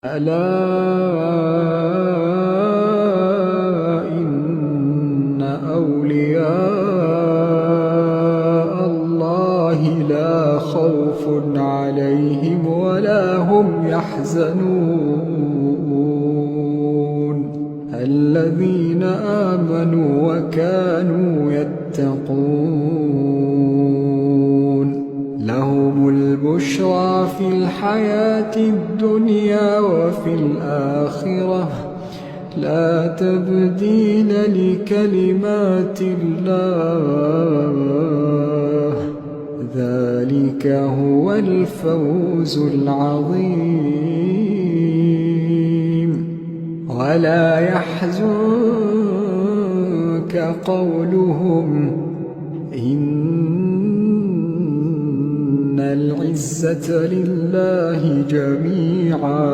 ألا إن أولياء الله لا خوف عليهم ولا هم يحزنون الذين آمنوا وكانوا يتقون لهم البشرى في الحياة الدنيا وفي الآخرة لا تبديل لكلمات الله ذلك هو الفوز العظيم ولا يحزنك قولهم إن العزة لله جميعا